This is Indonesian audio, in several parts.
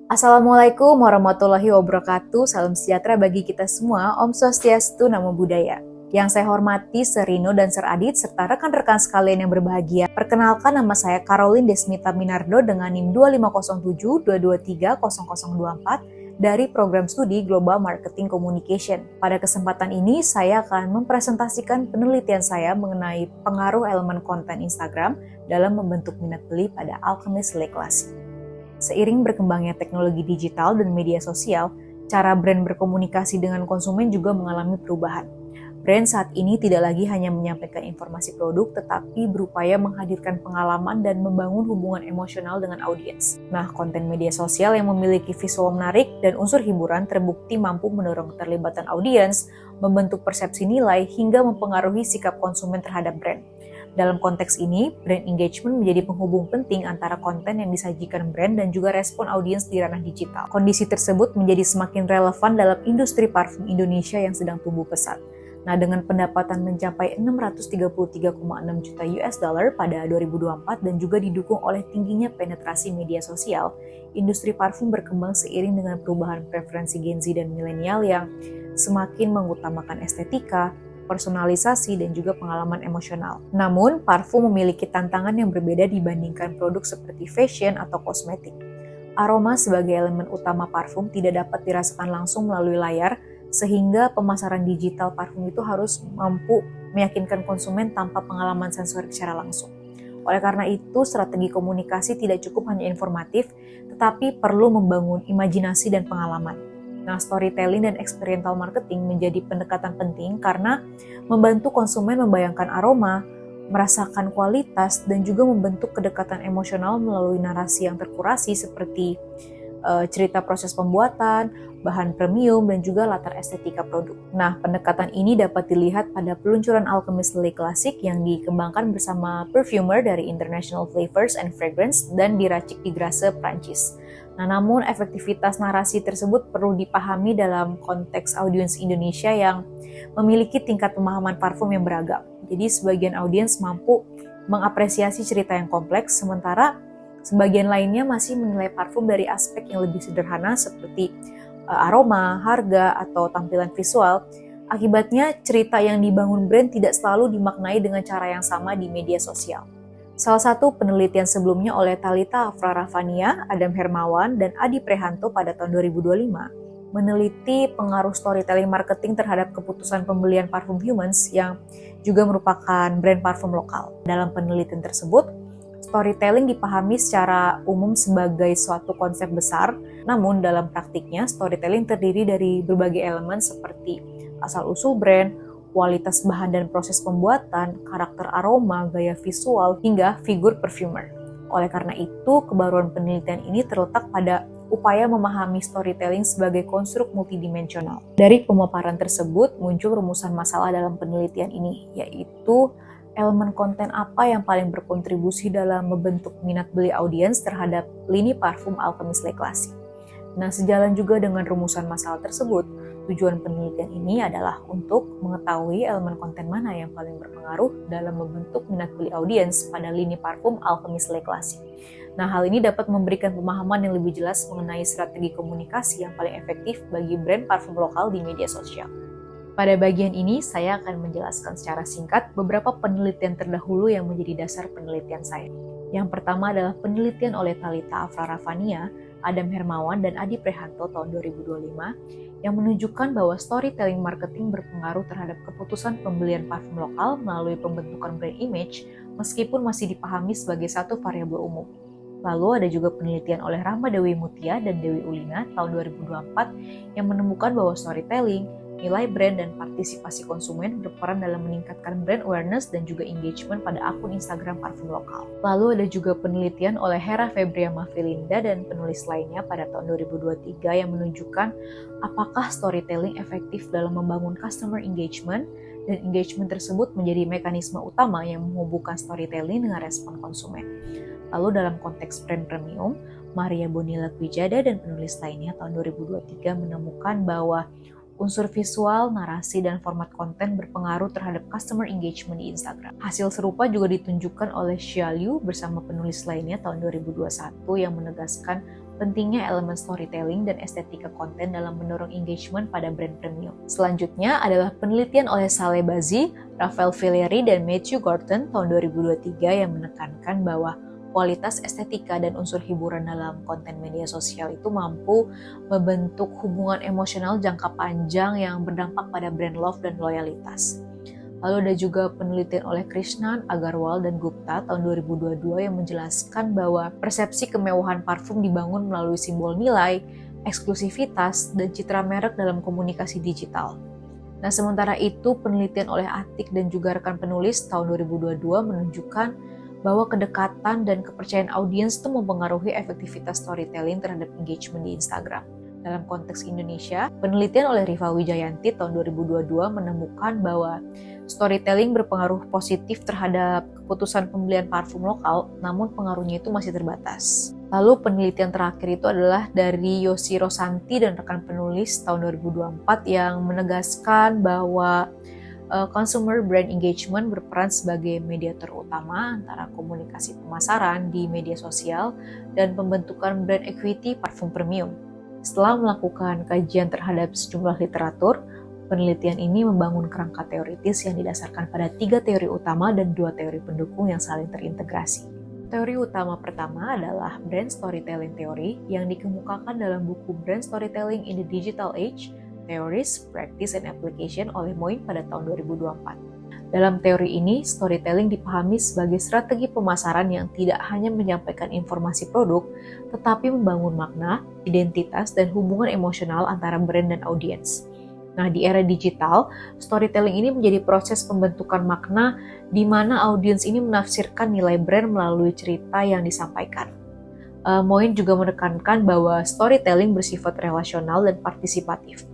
Assalamualaikum warahmatullahi wabarakatuh. Salam sejahtera bagi kita semua. Om Swastiastu, Namo Buddhaya. Yang saya hormati Sir Rino dan Sir Adit serta rekan-rekan sekalian yang berbahagia. Perkenalkan, nama saya Caroline Desmita Minardo dengan NIM 2507-223-0024 dari program studi Global Marketing Communication. Pada kesempatan ini, saya akan mempresentasikan penelitian saya mengenai pengaruh elemen konten Instagram dalam membentuk minat beli pada Alchemist Lake Classic. Seiring berkembangnya teknologi digital dan media sosial, cara brand berkomunikasi dengan konsumen juga mengalami perubahan. Brand saat ini tidak lagi hanya menyampaikan informasi produk, tetapi berupaya menghadirkan pengalaman dan membangun hubungan emosional dengan audiens. Nah, konten media sosial yang memiliki visual menarik dan unsur hiburan terbukti mampu mendorong keterlibatan audiens, membentuk persepsi nilai, hingga mempengaruhi sikap konsumen terhadap brand. Dalam konteks ini, brand engagement menjadi penghubung penting antara konten yang disajikan brand dan juga respon audiens di ranah digital. Kondisi tersebut menjadi semakin relevan dalam industri parfum Indonesia yang sedang tumbuh pesat. Nah, dengan pendapatan mencapai 633,6 juta US dollar pada 2024 dan juga didukung oleh tingginya penetrasi media sosial, industri parfum berkembang seiring dengan perubahan preferensi Gen Z dan milenial yang semakin mengutamakan estetika, personalisasi, dan juga pengalaman emosional. Namun, parfum memiliki tantangan yang berbeda dibandingkan produk seperti fashion atau kosmetik. Aroma sebagai elemen utama parfum tidak dapat dirasakan langsung melalui layar, sehingga pemasaran digital parfum itu harus mampu meyakinkan konsumen tanpa pengalaman sensorik secara langsung. Oleh karena itu, strategi komunikasi tidak cukup hanya informatif, tetapi perlu membangun imajinasi dan pengalaman. Nah, storytelling dan experiential marketing menjadi pendekatan penting karena membantu konsumen membayangkan aroma, merasakan kualitas, dan juga membentuk kedekatan emosional melalui narasi yang terkurasi seperti cerita proses pembuatan, bahan premium, dan juga latar estetika produk. Nah, pendekatan ini dapat dilihat pada peluncuran Alchemist Lake Classic yang dikembangkan bersama perfumer dari International Flavors and Fragrance dan diracik di Grasse, Prancis. Nah, namun efektivitas narasi tersebut perlu dipahami dalam konteks audiens Indonesia yang memiliki tingkat pemahaman parfum yang beragam. Jadi, sebagian audiens mampu mengapresiasi cerita yang kompleks, sementara sebagian lainnya masih menilai parfum dari aspek yang lebih sederhana seperti aroma, harga, atau tampilan visual. Akibatnya, cerita yang dibangun brand tidak selalu dimaknai dengan cara yang sama di media sosial. Salah satu penelitian sebelumnya oleh Thalita Afraravania, Adam Hermawan, dan Adi Prehanto pada tahun 2025 meneliti pengaruh storytelling marketing terhadap keputusan pembelian parfum Humans yang juga merupakan brand parfum lokal. Dalam penelitian tersebut, storytelling dipahami secara umum sebagai suatu konsep besar, namun dalam praktiknya storytelling terdiri dari berbagai elemen seperti asal-usul brand, kualitas bahan dan proses pembuatan, karakter aroma, gaya visual, hingga figur perfumer. Oleh karena itu, kebaruan penelitian ini terletak pada upaya memahami storytelling sebagai konstruk multidimensional. Dari pemaparan tersebut, muncul rumusan masalah dalam penelitian ini, yaitu elemen konten apa yang paling berkontribusi dalam membentuk minat beli audiens terhadap lini parfum Alchemist Lake Classic. Nah, sejalan juga dengan rumusan masalah tersebut, tujuan penelitian ini adalah untuk mengetahui elemen konten mana yang paling berpengaruh dalam membentuk minat beli audiens pada lini parfum Alchemist Lake Classic. Nah, hal ini dapat memberikan pemahaman yang lebih jelas mengenai strategi komunikasi yang paling efektif bagi brand parfum lokal di media sosial. Pada bagian ini, saya akan menjelaskan secara singkat beberapa penelitian terdahulu yang menjadi dasar penelitian saya. Yang pertama adalah penelitian oleh Thalita Afraravania, Adam Hermawan, dan Adi Prehanto tahun 2025 yang menunjukkan bahwa storytelling marketing berpengaruh terhadap keputusan pembelian parfum lokal melalui pembentukan brand image meskipun masih dipahami sebagai satu variabel umum. Lalu ada juga penelitian oleh Rahma Dewi Mutia dan Dewi Ulina tahun 2024 yang menemukan bahwa storytelling, nilai brand, dan partisipasi konsumen berperan dalam meningkatkan brand awareness dan juga engagement pada akun Instagram parfum lokal. Lalu ada juga penelitian oleh Hera Febria Mafilinda dan penulis lainnya pada tahun 2023 yang menunjukkan apakah storytelling efektif dalam membangun customer engagement, dan engagement tersebut menjadi mekanisme utama yang menghubungkan storytelling dengan respon konsumen. Lalu dalam konteks brand premium, Maria Bonilla Kwijada dan penulis lainnya tahun 2023 menemukan bahwa unsur visual, narasi, dan format konten berpengaruh terhadap customer engagement di Instagram. Hasil serupa juga ditunjukkan oleh Xia Liu bersama penulis lainnya tahun 2021 yang menegaskan pentingnya elemen storytelling dan estetika konten dalam mendorong engagement pada brand premium. Selanjutnya adalah penelitian oleh Saleh Bazzi, Raphael Villeri, dan Matthew Gorton tahun 2023 yang menekankan bahwa kualitas estetika dan unsur hiburan dalam konten media sosial itu mampu membentuk hubungan emosional jangka panjang yang berdampak pada brand love dan loyalitas. Lalu ada juga penelitian oleh Krishnan, Agarwal, dan Gupta tahun 2022 yang menjelaskan bahwa persepsi kemewahan parfum dibangun melalui simbol nilai, eksklusivitas, dan citra merek dalam komunikasi digital. Nah, sementara itu penelitian oleh Atik dan juga rekan penulis tahun 2022 menunjukkan bahwa kedekatan dan kepercayaan audiens itu mempengaruhi efektivitas storytelling terhadap engagement di Instagram. Dalam konteks Indonesia, penelitian oleh Riva Wijayanti tahun 2022 menemukan bahwa storytelling berpengaruh positif terhadap keputusan pembelian parfum lokal, namun pengaruhnya itu masih terbatas. Lalu penelitian terakhir itu adalah dari Yosi Rosanti dan rekan penulis tahun 2024 yang menegaskan bahwa consumer brand engagement berperan sebagai mediator utama antara komunikasi pemasaran di media sosial dan pembentukan brand equity parfum premium. Setelah melakukan kajian terhadap sejumlah literatur, penelitian ini membangun kerangka teoritis yang didasarkan pada 3 teori utama dan 2 teori pendukung yang saling terintegrasi. Teori utama pertama adalah brand storytelling theory yang dikemukakan dalam buku Brand Storytelling in the Digital Age, Theories, Practice, and Application oleh Moin pada tahun 2024. Dalam teori ini, storytelling dipahami sebagai strategi pemasaran yang tidak hanya menyampaikan informasi produk, tetapi membangun makna, identitas, dan hubungan emosional antara brand dan audiens. Nah, di era digital, storytelling ini menjadi proses pembentukan makna di mana audiens ini menafsirkan nilai brand melalui cerita yang disampaikan. Moin juga menekankan bahwa storytelling bersifat relasional dan partisipatif,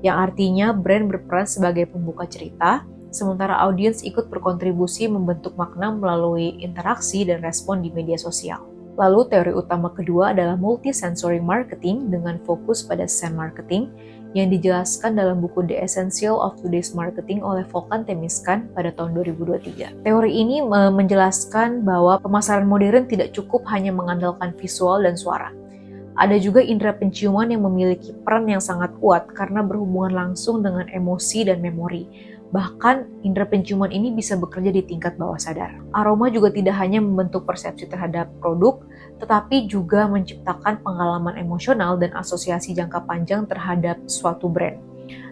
yang artinya brand berperan sebagai pembuka cerita, sementara audiens ikut berkontribusi membentuk makna melalui interaksi dan respon di media sosial. Lalu teori utama kedua adalah multisensory marketing dengan fokus pada scent marketing yang dijelaskan dalam buku The Essential of Today's Marketing oleh Volkan Temiskan pada tahun 2023. Teori ini menjelaskan bahwa pemasaran modern tidak cukup hanya mengandalkan visual dan suara. Ada juga indera penciuman yang memiliki peran yang sangat kuat karena berhubungan langsung dengan emosi dan memori. Bahkan, indera penciuman ini bisa bekerja di tingkat bawah sadar. Aroma juga tidak hanya membentuk persepsi terhadap produk, tetapi juga menciptakan pengalaman emosional dan asosiasi jangka panjang terhadap suatu brand.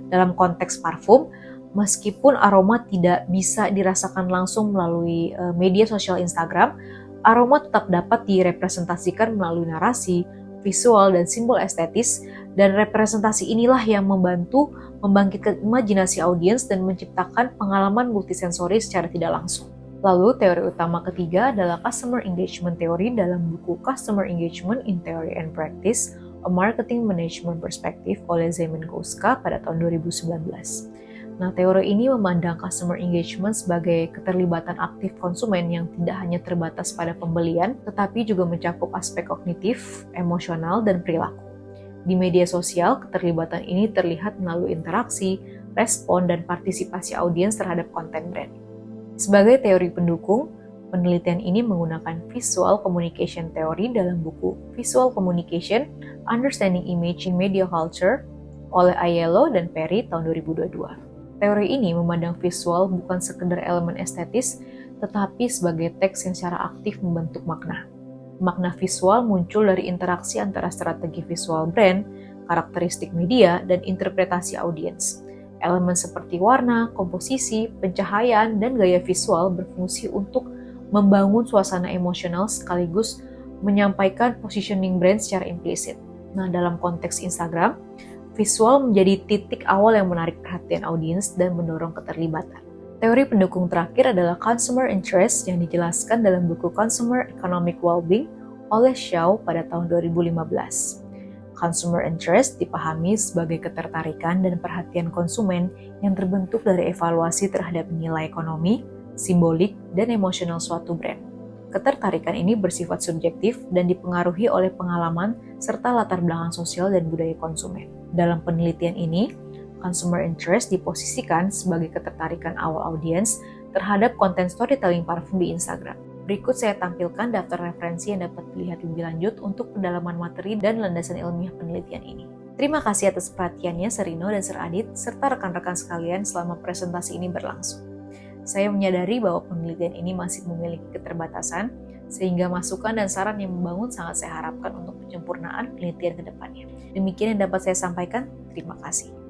Dalam konteks parfum, meskipun aroma tidak bisa dirasakan langsung melalui media sosial Instagram, aroma tetap dapat direpresentasikan melalui narasi, visual, dan simbol estetis, dan representasi inilah yang membantu membangkitkan imajinasi audiens dan menciptakan pengalaman multisensori secara tidak langsung. Lalu teori utama ketiga adalah Customer Engagement Theory dalam buku Customer Engagement in Theory and Practice, A Marketing Management Perspective oleh Zeman Gouska pada tahun 2019. Nah, teori ini memandang customer engagement sebagai keterlibatan aktif konsumen yang tidak hanya terbatas pada pembelian, tetapi juga mencakup aspek kognitif, emosional, dan perilaku. Di media sosial, keterlibatan ini terlihat melalui interaksi, respon, dan partisipasi audiens terhadap konten brand. Sebagai teori pendukung, penelitian ini menggunakan Visual Communication Theory dalam buku Visual Communication, Understanding Image in Media Culture oleh Aiello dan Perry tahun 2022. Teori ini memandang visual bukan sekedar elemen estetis, tetapi sebagai teks yang secara aktif membentuk makna. Makna visual muncul dari interaksi antara strategi visual brand, karakteristik media, dan interpretasi audiens. Elemen seperti warna, komposisi, pencahayaan, dan gaya visual berfungsi untuk membangun suasana emosional sekaligus menyampaikan positioning brand secara implisit. Nah, dalam konteks Instagram, visual menjadi titik awal yang menarik perhatian audiens dan mendorong keterlibatan. Teori pendukung terakhir adalah consumer interest yang dijelaskan dalam buku Consumer Economic Wellbeing oleh Xiao pada tahun 2015. Consumer interest dipahami sebagai ketertarikan dan perhatian konsumen yang terbentuk dari evaluasi terhadap nilai ekonomi, simbolik, dan emosional suatu brand. Ketertarikan ini bersifat subjektif dan dipengaruhi oleh pengalaman serta latar belakang sosial dan budaya konsumen. Dalam penelitian ini, Consumer interest diposisikan sebagai ketertarikan awal audiens terhadap konten storytelling parfum di Instagram. Berikut saya tampilkan daftar referensi yang dapat dilihat lebih lanjut untuk pendalaman materi dan landasan ilmiah penelitian ini. Terima kasih atas perhatiannya Serino dan Ser Adit, serta rekan-rekan sekalian selama presentasi ini berlangsung. Saya menyadari bahwa penelitian ini masih memiliki keterbatasan, sehingga masukan dan saran yang membangun sangat saya harapkan untuk penyempurnaan penelitian ke depannya. Demikian yang dapat saya sampaikan, terima kasih.